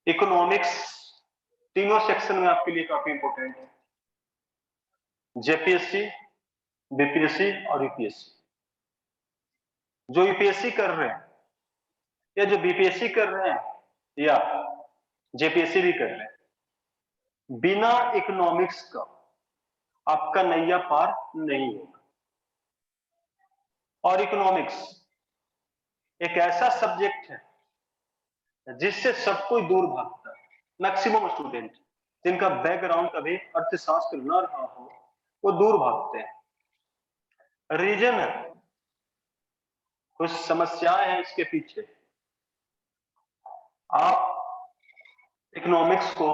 Economics तीनों section में आपके लिए काफी इंपॉर्टेंट है, जेपीएससी, बीपीएससी और यूपीएससी। जो यूपीएससी कर रहे हैं या जो बीपीएससी कर रहे हैं या जेपीएससी भी कर रहे हैं, बिना इकोनॉमिक्स का आपका नैया पार नहीं होगा। और इकोनॉमिक्स एक ऐसा सब्जेक्ट है जिससे सब कोई दूर भागता है। मैक्सिमम स्टूडेंट जिनका बैकग्राउंड कभी अर्थशास्त्र न रहा हो वो दूर भागते हैं। रीजन है, कुछ समस्याएं हैं इसके पीछे। आप इकोनॉमिक्स को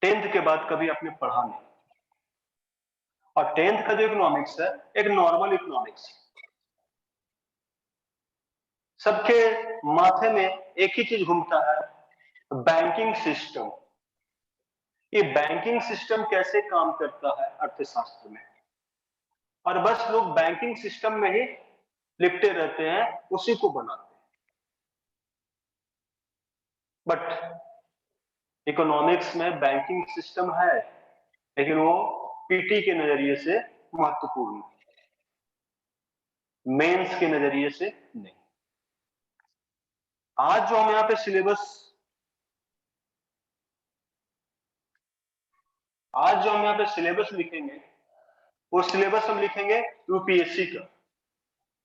10th के बाद कभी आपने पढ़ा नहीं, और 10th का जो इकोनॉमिक्स है एक नॉर्मल इकोनॉमिक्स, सबके माथे में एक ही चीज घूमता है, बैंकिंग सिस्टम। ये बैंकिंग सिस्टम कैसे काम करता है अर्थशास्त्र में, और बस लोग बैंकिंग सिस्टम में ही लिपटे रहते हैं, उसी को बनाते हैं। बट इकोनॉमिक्स में बैंकिंग सिस्टम है, लेकिन वो पीटी के नजरिए से महत्वपूर्ण है, मेंस के नजरिए से नहीं। आज जो हम यहाँ पे सिलेबस लिखेंगे, वो सिलेबस हम लिखेंगे यूपीएससी का,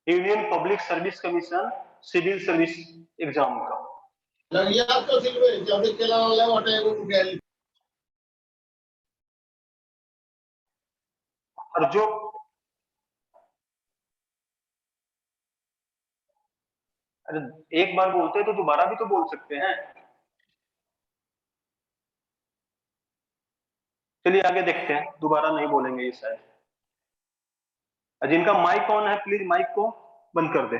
union public service commission civil service exam का। और जो अरे एक बार बोलते हैं तो दोबारा भी तो बोल सकते हैं। चलिए आगे देखते हैं, दोबारा नहीं बोलेंगे ये शायद। जिनका माइक ऑन है प्लीज माइक को बंद कर दे।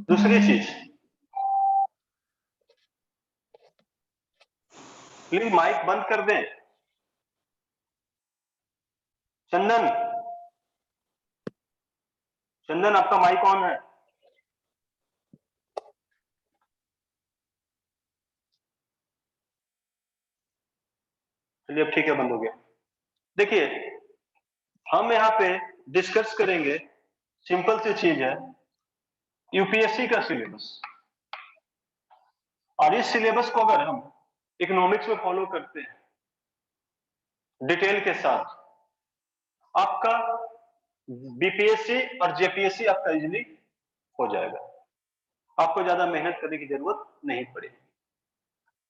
दूसरी चीज, प्लीज माइक बंद कर दें। चंदन, चंदन आपका माइक ऑन है। चलिए अब ठीक है, बंद हो गया। देखिए हम यहाँ पे डिस्कस करेंगे, सिंपल सी चीज है, यूपीएससी का सिलेबस। और इस सिलेबस को अगर हम इकोनॉमिक्स में फॉलो करते हैं डिटेल के साथ, आपका बीपीएससी और जेपीएससी आपका इजीली हो जाएगा, आपको ज्यादा मेहनत करने की जरूरत नहीं पड़ेगी।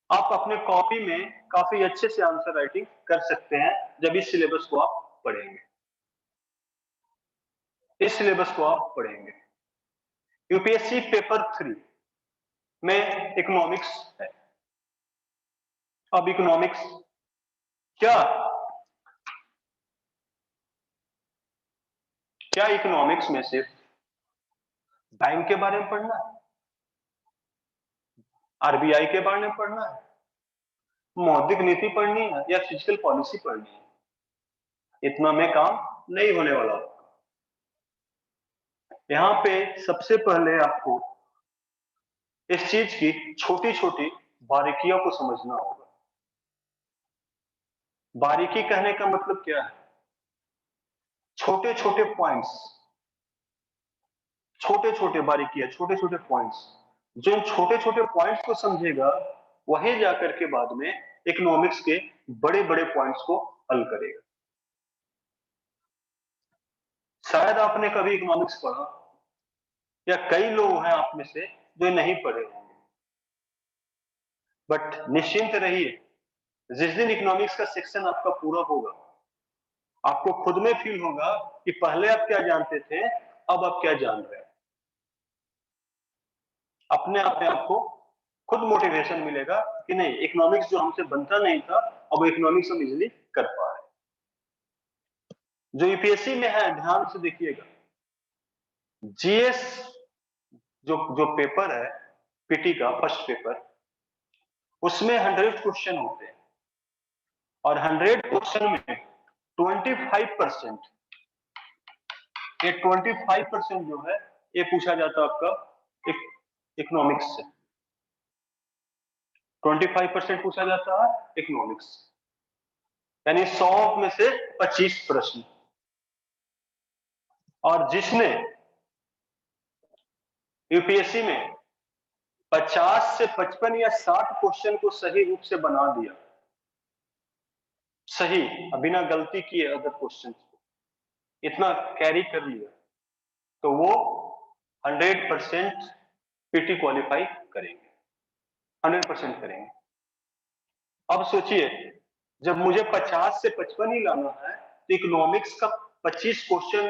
आप अपने कॉपी में काफी अच्छे से आंसर राइटिंग कर सकते हैं जब इस सिलेबस को आप पढ़ेंगे। इस सिलेबस को आप पढ़ेंगे। यूपीएससी पेपर 3 में इकोनॉमिक्स है। अब इकोनॉमिक्स क्या क्या इकोनॉमिक्स में सिर्फ बैंक के बारे में पढ़ना है, आरबीआई के बारे में पढ़ना है, मौद्रिक नीति पढ़नी है, या फिजिकल पॉलिसी पढ़नी है? इतना में काम नहीं होने वाला। यहां पे सबसे पहले आपको इस चीज की छोटी छोटी बारीकियों को समझना होगा। बारीकी कहने का मतलब क्या है? छोटे छोटे पॉइंट्स, छोटे छोटे बारीकियां, छोटे छोटे पॉइंट्स। जो इन छोटे छोटे पॉइंट्स को समझेगा वही जाकर के बाद में इकोनॉमिक्स के बड़े बड़े पॉइंट्स को हल करेगा। शायद आपने कभी इकोनॉमिक्स पढ़ा, या कई लोग हैं आप में से जो नहीं पढ़े होंगे, बट निश्चिंत रहिए, जिस दिन इकोनॉमिक्स का सेक्शन आपका पूरा होगा, आपको खुद में फील होगा कि पहले आप क्या जानते थे, अब आप क्या जान रहे हैं। अपने आप में आपको खुद मोटिवेशन मिलेगा कि नहीं, इकोनॉमिक्स जो हमसे बनता नहीं था, अब इकोनॉमिक्स हम इजीली कर पा रहे हैं। जो यूपीएससी में है, ध्यान से देखिएगा, जीएस जो पेपर है पीटी का फर्स्ट पेपर, उसमें 100 क्वेश्चन होते हैं, और 100 क्वेश्चन में 25%, ये 25% जो है ये पूछा जाता है आपका इकोनॉमिक्स से। 25% पूछा जाता है इकोनॉमिक्स, यानी 100 में से 25 प्रश्न। और जिसने यूपीएससी में 50 से 55 या 60 क्वेश्चन को सही रूप से बना दिया, सही बिना गलती किए अदर क्वेश्चन को इतना कैरी कर लिया, तो वो 100% पीटी क्वालिफाई करेंगे, 100% करेंगे। अब सोचिए, जब मुझे 50 से 55 ही लाना है तो इकोनॉमिक्स का 25 क्वेश्चन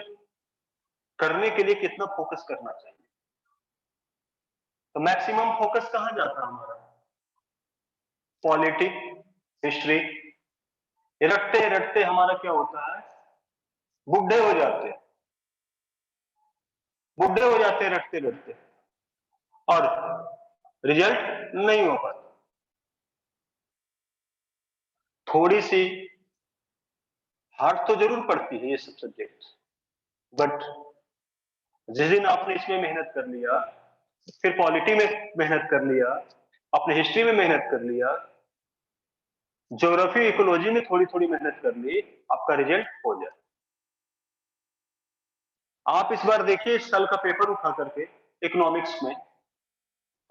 करने के लिए कितना फोकस करना चाहिए? तो मैक्सिमम फोकस कहां जाता है हमारा? Polity, history. रटते रटते हमारा क्या होता है, बुढ़े हो जाते हैं, बुढ़े हो जाते हैं रटते रटते, और रिजल्ट नहीं हो पाता। थोड़ी सी हार्ड तो जरूर पड़ती है ये सब सब्जेक्ट, बट जिस दिन आपने इसमें मेहनत कर लिया, फिर पॉलिटी में मेहनत कर लिया, अपने हिस्ट्री में मेहनत कर लिया, ज्योग्राफी इकोलॉजी में थोड़ी थोड़ी मेहनत कर ली, आपका रिजल्ट हो जाए। आप इस बार देखिए इस साल का पेपर उठा करके इकोनॉमिक्स में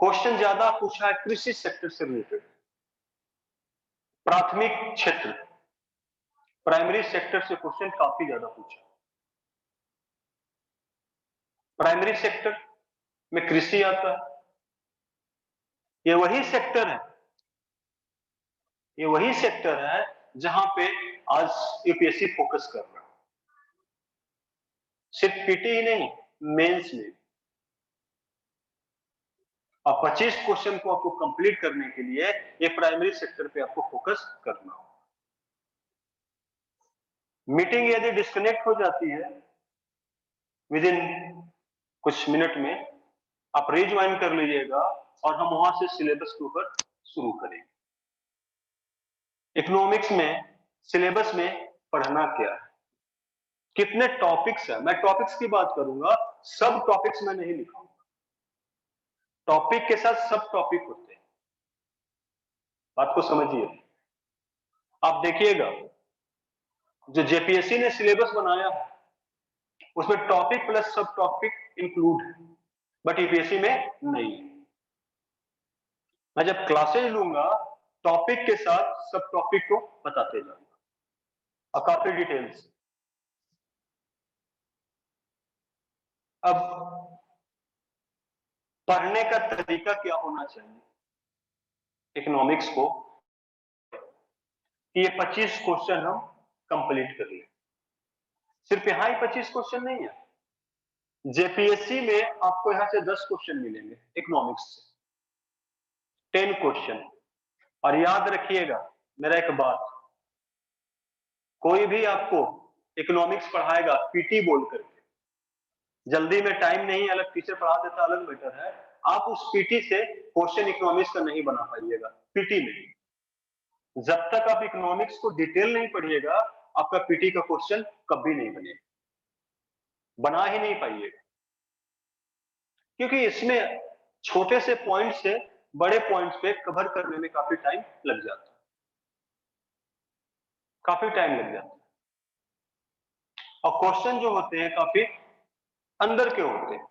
क्वेश्चन ज्यादा पूछा है कृषि सेक्टर से रिलेटेड, प्राथमिक क्षेत्र, प्राइमरी सेक्टर से क्वेश्चन काफी ज्यादा पूछा। प्राइमरी सेक्टर में कृषि आता है, ये वही सेक्टर है, ये वही सेक्टर है जहां पे आज यूपीएससी फोकस कर रहा है। सिर्फ पीटी ही नहीं, मेंस में। और 25 क्वेश्चन को आपको कंप्लीट करने के लिए ये प्राइमरी सेक्टर पे आपको फोकस करना होगा। मीटिंग यदि डिस्कनेक्ट हो जाती है विद इन कुछ मिनट में, आप रिज्वाइन कर लीजिएगा और हम वहां से सिलेबस के ऊपर शुरू करेंगे। इकोनॉमिक्स में सिलेबस में पढ़ना क्या है, कितने टॉपिक्स है, मैं टॉपिक्स की बात करूंगा, सब टॉपिक्स में नहीं लिखाऊंगा। टॉपिक के साथ सब टॉपिक होते हैं, बात को समझिए। आप देखिएगा जो जेपीएससी ने सिलेबस बनाया है उसमें टॉपिक प्लस सब टॉपिक इंक्लूड है, बट यूपीएससी में नहीं है। मैं जब क्लासेज लूंगा टॉपिक के साथ सब टॉपिक को बताते जाऊंगा और काफी डिटेल्स। अब पढ़ने का तरीका क्या होना चाहिए इकोनॉमिक्स को कि ये 25 क्वेश्चन हम कंप्लीट कर लें। सिर्फ यहां ही 25 क्वेश्चन नहीं है, जेपीएससी में आपको यहां से 10 क्वेश्चन मिलेंगे इकोनॉमिक्स से, 10 क्वेश्चन। और याद रखिएगा मेरा एक बात, कोई भी आपको इकोनॉमिक्स पढ़ाएगा पीटी बोल करके, जल्दी में टाइम नहीं, अलग टीचर पढ़ा देता अलग मैटर है, आप उस पीटी से क्वेश्चन इकोनॉमिक्स का नहीं बना पाइएगा पीटी में। जब तक आप इकोनॉमिक्स को डिटेल नहीं पढ़िएगा आपका पीटी का क्वेश्चन कभी नहीं बनेगा, बना ही नहीं पाइएगा, क्योंकि इसमें छोटे से पॉइंट से बड़े पॉइंट्स पे कवर करने में काफी टाइम लग जाता है, काफी टाइम लग जाता है। और क्वेश्चन जो होते हैं काफी अंदर के होते हैं,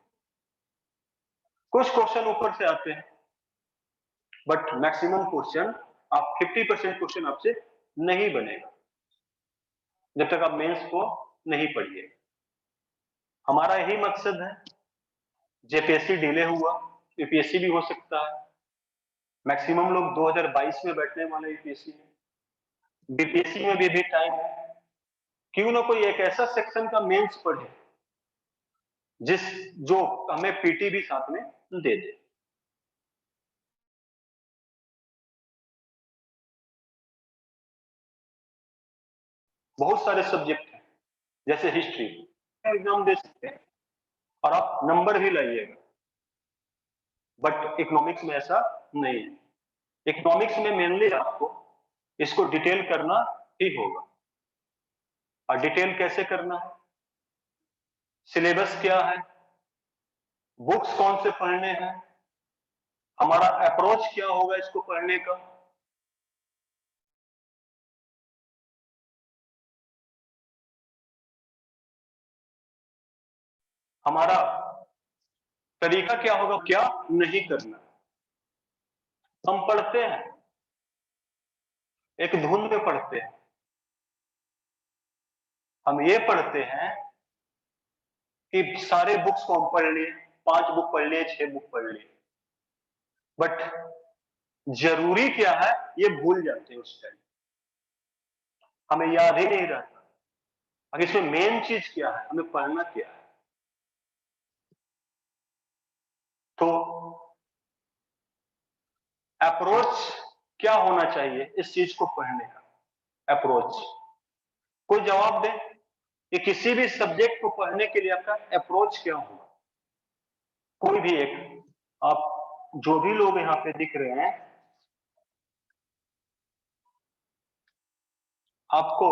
कुछ क्वेश्चन ऊपर से आते हैं, बट मैक्सिमम क्वेश्चन आप 50% क्वेश्चन आपसे नहीं बनेगा जब तक आप मेंस को नहीं पढ़िए। हमारा यही मकसद है, जेपीएससी डिले हुआ यूपीएससी भी हो सकता है, मैक्सिमम लोग 2022 में बैठने वाले यूपीएससी में, बीपीएससी में भी टाइम है, क्यों ना कोई एक ऐसा सेक्शन का मेंस पढ़े जो हमें पीटी भी साथ में दे दे। बहुत सारे सब्जेक्ट हैं, जैसे हिस्ट्री एग्जाम दे सकते हैं और आप नंबर भी लाइएगा, बट इकोनॉमिक्स में ऐसा नहीं है। इकोनॉमिक्स में मेनली आपको इसको डिटेल करना ही होगा। और डिटेल कैसे करना है, सिलेबस क्या है, बुक्स कौन से पढ़ने हैं, हमारा अप्रोच क्या होगा इसको पढ़ने का? हमारा तरीका क्या होगा, क्या नहीं करना? हम पढ़ते हैं, एक धुन में पढ़ते हैं, हम ये पढ़ते हैं कि सारे बुक्स को हम पढ़ लिए, 5 बुक पढ़ लिए, 6 बुक पढ़ लिए, बट जरूरी क्या है ये भूल जाते हैं उस टाइम, हमें याद ही नहीं रहता। अगर इसमें मेन चीज क्या है, हमें पढ़ना क्या है। तो अप्रोच क्या होना चाहिए इस चीज को पढ़ने का? अप्रोच कोई जवाब दे कि किसी भी सब्जेक्ट को पढ़ने के लिए आपका अप्रोच क्या होगा? कोई भी एक, आप जो भी लोग यहां पे दिख रहे हैं, आपको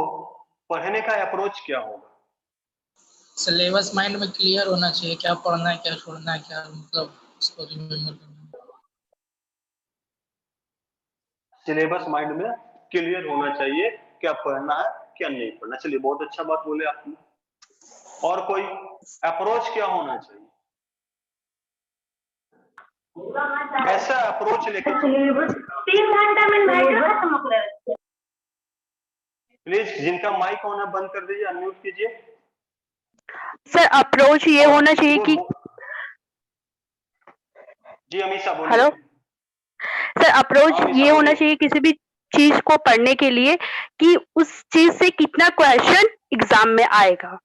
पढ़ने का अप्रोच क्या होगा? सिलेबस माइंड में क्लियर होना चाहिए, क्या पढ़ना है क्या छोड़ना है, क्या मतलब उसको रिमेम्बर करना है। सिलेबस माइंड में क्लियर होना चाहिए, क्या पढ़ना है क्या नहीं पढ़ना। चलिए बहुत अच्छा बात बोले आपने। और कोई अप्रोच क्या होना चाहिए? ऐसा अप्रोच लेके 3 घंटा में मैटर खत्म हो गया। प्लीज जिनका माइक ऑन है बंद कर दीजिए, अनम्यूट कीजिए। सर अप्रोच ये होना चाहिए कि जी अमीषा बोलिए। हेलो सर, अप्रोच हाँ, ये बोलिए। होना चाहिए किसी भी चीज को पढ़ने के लिए कि उस चीज से कितना क्वेश्चन एग्जाम में आएगा।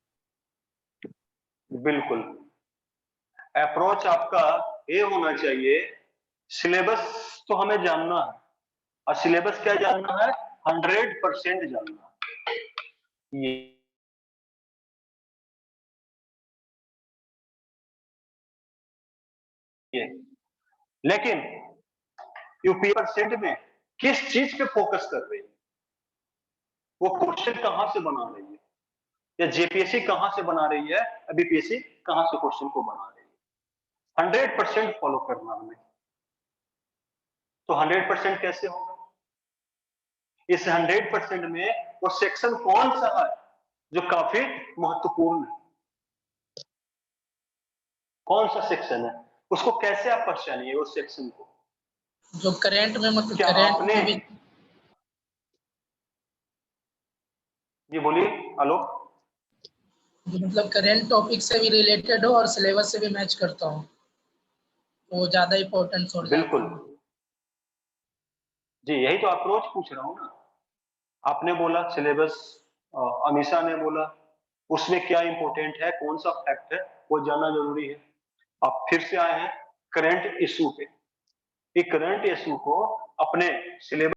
बिल्कुल, अप्रोच आपका ये होना चाहिए, सिलेबस तो हमें जानना है, और सिलेबस क्या जानना है? 100% जानना है। ये लेकिन यूपीएससी में किस चीज पे फोकस कर रही है, वो क्वेश्चन कहां से बना रही है, या जेपीएससी कहां से बना रही है, बीपीएससी कहां से क्वेश्चन को बना रही है। 100% फॉलो करना हमें। तो 100% कैसे होगा? इस 100% में वो सेक्शन कौन सा है जो काफी महत्वपूर्ण है? कौन सा सेक्शन है, उसको कैसे आप पहचानिए उस सेक्शन को? जो करंट में मतलब क्या करंट आपने, में भी, जी बोलिए। हेलो, जो मतलब करंट टॉपिक से भी रिलेटेड हो और सिलेबस से भी मैच करता हो, वो ज्यादा इम्पोर्टेंट हो जाता बिल्कुल है। जी, यही तो अप्रोच पूछ रहा हूं ना। आपने बोला सिलेबस, अमीषा ने बोला उसमें क्या इंपॉर्टेंट है, कौन सा फैक्ट है वो जानना जरूरी है। आप फिर से आए हैं करंट इशू पे, करंट इशू को अपने सिलेबस